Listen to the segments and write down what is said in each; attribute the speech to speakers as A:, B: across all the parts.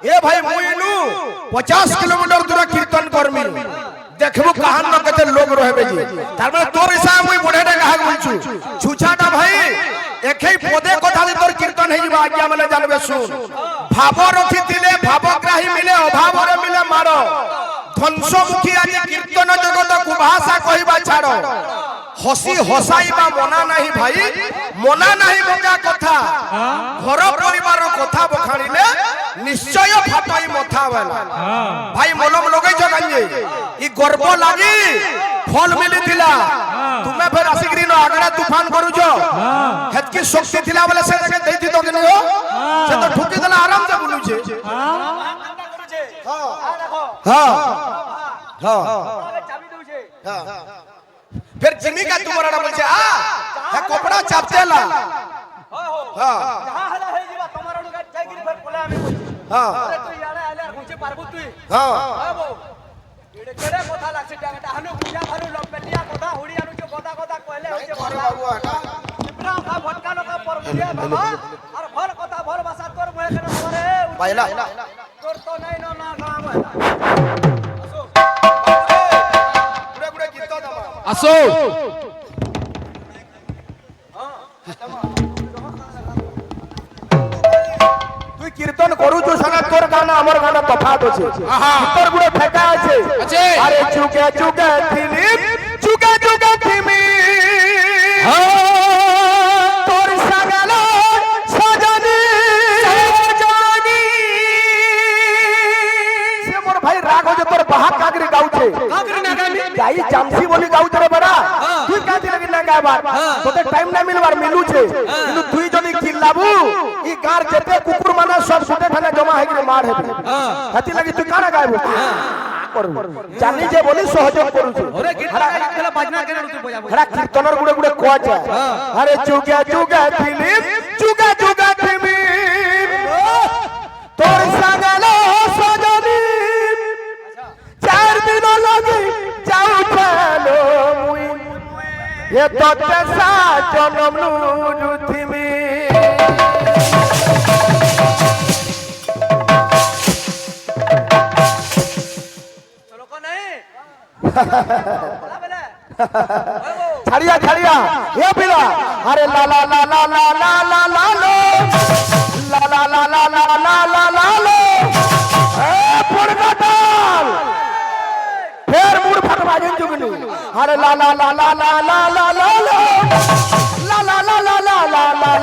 A: ए भाई मुइनु 50 किलोमीटर दूर कीर्तन करमी देखबो कहां न कते लोग रहबे जी तार माने तोर हिसाब मुई बढेडा कहा बोलछु छुछाटा भाई एकै पदे কথা দি তোর কীর্তন হই যাবে আজ্ঞা মানে জানবে শুন ভাব রখি দিলে ভাবগ্রাহী মিলে অভাবরে মিলে মার ধ্বংসমুখী আজি কীর্তন জগত কুভাষা কহিবা ছাড় হসি হসাইবা মনা নাই ভাই মনা নাই মজা কথা ঘর পরিবার কথা বখাড়িলে নিশ্চয় ফাটাই মথা বেলা ভাই মলম লগাইছ গাঞ্জে ই গর্ব লাগি ফল মিলি দিলা তুমি ফের আসিকরি ন আগড়া তুফান করুছ হেতকি শক্তি থিলা বলে সে জায়গা দেই দিত কি নিও সে তো ঠুকি দেলা আরাম সে বুলুছে হ্যাঁ হ্যাঁ চাবি দউছে হ্যাঁ फिर जिमी का तुम्हारा बोलছে आ है कपड़ा चापतेला हां जहां हला है जीवा तुम्हारा नुगा जाईगिरी फिर बोले आमी हां अरे तू याले आले हुचे पारबु तू हां बाबू एडे केडे কথা লাগছে টাটা হানু পূজা ভারু লপেটিয়া কথা হুড়ি আনু যে কথা কথা কইলে হচ্ছে বাবু আটা ইব্রা কা ভটকা নকা পরবুয়া বাবা আর ভল কথা ভল ভাষা তোর মুহে কেন করে বাইলা তোর তো নাই না গাম আসো তুই কীর্তন করুছু সঙ্গে তোর গানা আমার গানা তফাৎ আছে তোর গুড়ে ফেকা আছে আরে চুকে চুকে ফিলিপ চুকে চুকে থিমি তোর সাগাল সজনী সজনী সে মোর ভাই রাগ হয়ে তোর বাহা কাগরি গাউছে কাগরি না গামি গাই জামসি বলি গাউছে রে বড়া তুই কাতি লাগি না গাবার তোতে টাইম না মিলবার মিলুছে কিন্তু তুই যদি চিল্লাবু ই গার যেতে কুকুর মানে সব সুতে খানে জমা হই গিয়ে মার হেবে হাতি লাগি তুই কানা গাইবু করু জানি যে বলি সহযোগ করুছে ওরে গীতরা খেলা বাজনা কেন তুই বজাবো হরা কীর্তনের গুড়ে গুড়ে কোয়াছে আরে চুগে চুগে ফিলিপ চুগে চুগে থিমি তোর সাগাল সজনী চার দিন লাগি যাও ফেলো মুই এ তোতে সা জনম নুরুথিমি চলো কো নাই বলা বলা ছাড়িয়া ছাড়িয়া এ পিলা আরে লা লা লা লা লা লা লা লা লা লা লা লা লা লা লা লা লা এ পুরগাটাল ফের মুড় ফাট বাজেন জুগনি আরে লা লা লা লা লা লা লা লা লা লা লা লা লা লা লা লা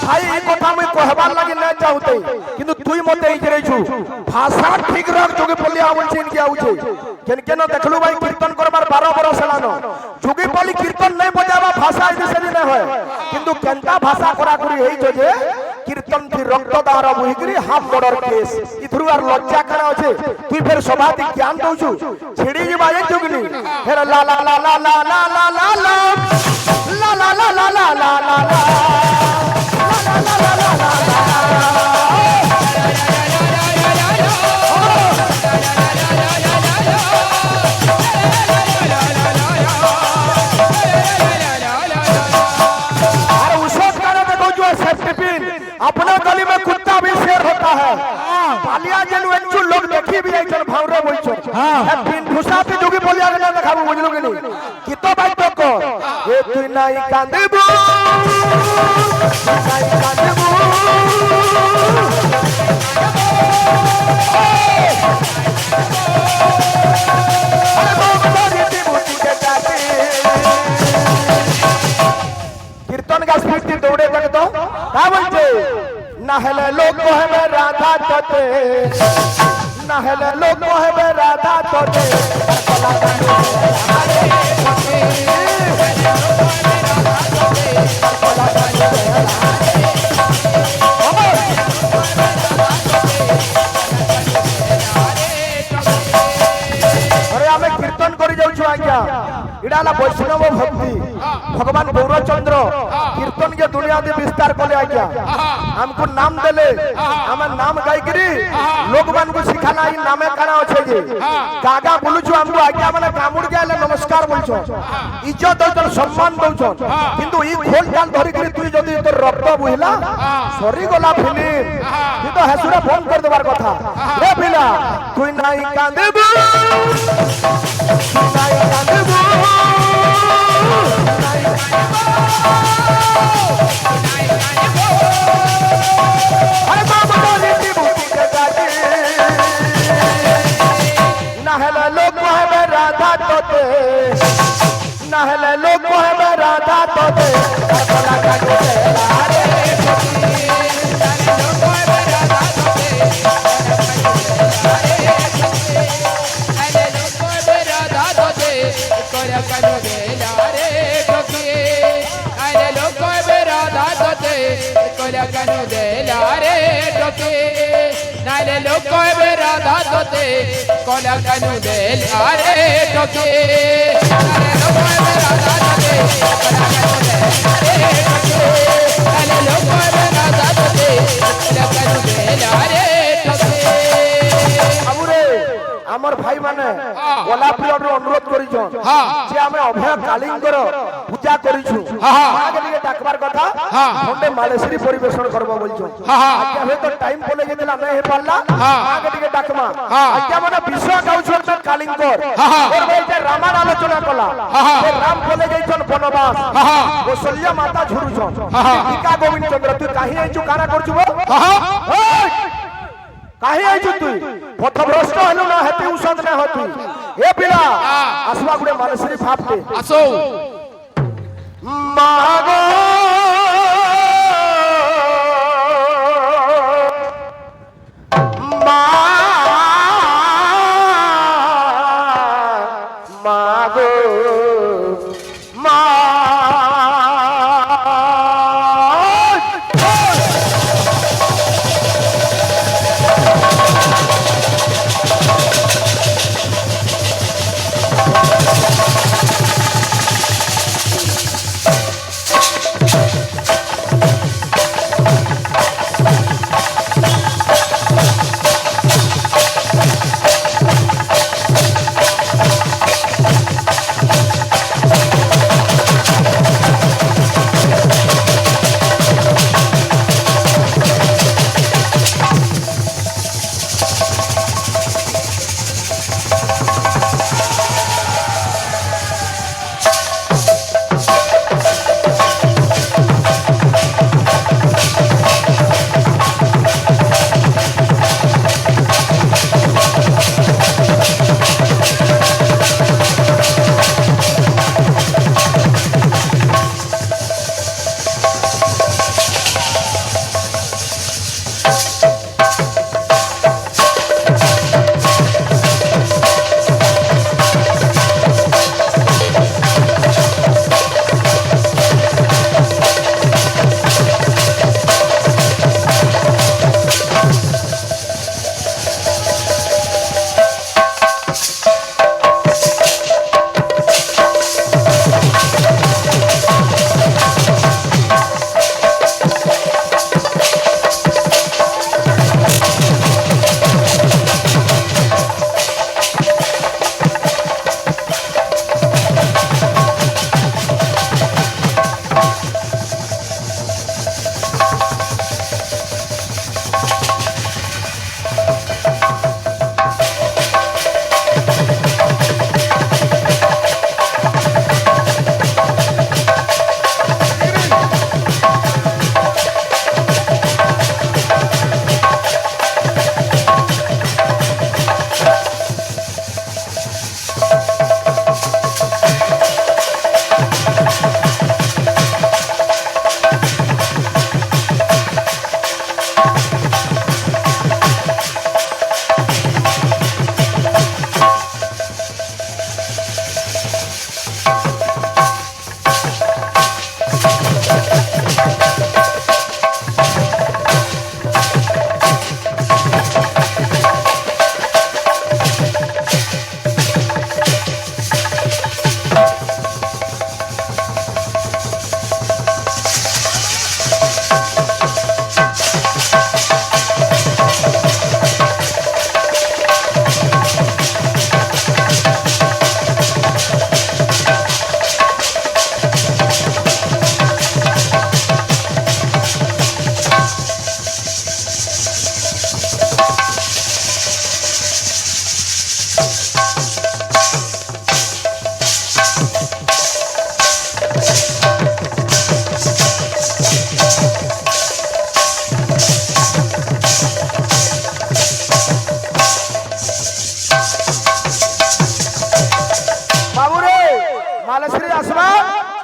A: ভাই এই কথা আমি কহবার লাগি না চাইতে কিন্তু তুই মতে এই জেরেছু ভাষা ঠিক রাখ যোগে পল্লি আউলছিন কি আউছে কেন কেন দেখলু ভাই কীর্তন করবার 12 বরস হেলানো যোগে পল্লি কীর্তন নাই বজাবা ভাষা এই দেশে না হয় কিন্তু কেনটা ভাষা করা করি হইছ যে কীর্তন কি রক্ত দার বহিগরি হাফ মর্ডার কেস ইথরু আর লজ্জা কানা আছে তুই ফের সভাতি জ্ঞান দউছু ছেড়ি যাবা এই যোগনি ফের লা লা লা লা লা লা লা লা লা লা লা লা লা লা লা লা अपने गली में कुत्ता भी शेर होता है पालिया जन वेंचु लोग देखी भी एकल भावरे बोलछो है पिन भूसा पे जोगी बोलिया ना देखाबो बुझलो कि नहीं कि तो भाई तो को ए तू नाई कांदेबू नाई कांदेबू अरे बाबा दी बुटी के जाते कीर्तन का स्फूर्ति दौड़े तक तो का बोलते नहले लोग है राधा तोते नहले लोग है राधा तोते अरे हमें कीर्तन करी जाउछु आज्ञा इडाला वैष्णव भक्ति भगवान गौरचंद्र कीर्तन के दुनिया दे विस्तार कले आज्ञा हमको नाम देले हम नाम गाई करी लोग मान को না এই নামে কানা আছে যে গাগা বলুছু আমগো আজ্ঞা মানে কামুড় গেলে নমস্কার বলছো ইজ্জত দউছন সম্মান দউছন কিন্তু ই খোল কাল ধরি করে তুই যদি তোর রক্ত বহিলা সরি গলা ফিলিম তুই তো হেসুরে ফোন করে দেবার কথা রে পিলা তুই নাই কাঁদবু তুই নাই কাঁদবু আরে বাবা রে বুটি কে গাজে না হেলা লোক হবে রাধা তোতে না হেলা লোক হবে রাধা তোতে কালা কাটে আরে
B: Kanu de la re toke, nale loko ebe radha tote. Kola kanu de la re toke, nale loko ebe radha tote. Kola kanu de la re toke, nale loko ebe radha tote. Kola kanu de la re toke.
A: আমরে আমার ভাই মানে গোলাপীর অনুরোধ করিছন যে আমি অভয় কালিঙ্গর পূজা করিছু মাকে দিয়ে ডাকবার কথা ফোনে মালেশ্বরী পরিবেশন করব বলছো আজ্ঞা হয়তো টাইম বলে গেছিল না হে পারলা মাকে দিয়ে ডাকমা আজ্ঞা মানে বিশ্ব গাউছন কালিঙ্গর ওর বলতে রামার আলোচনা কলা যে রাম বলে গেছন বনবাস কৌশল্যা মাতা ঝুরুছন টিকা গোবিন্দ চন্দ্র তুই কাহি আইছু কানা করছু কাহি আইছু তুই পথভ্রষ্ট হলো না হেতে উসদ না হতু এ পিলা আসবা গুড়ে মানসিক ভাবতে
B: আসো
A: মাগো মা মাগো মা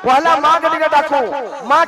A: পহলা মা কে দিকে ডাকো মা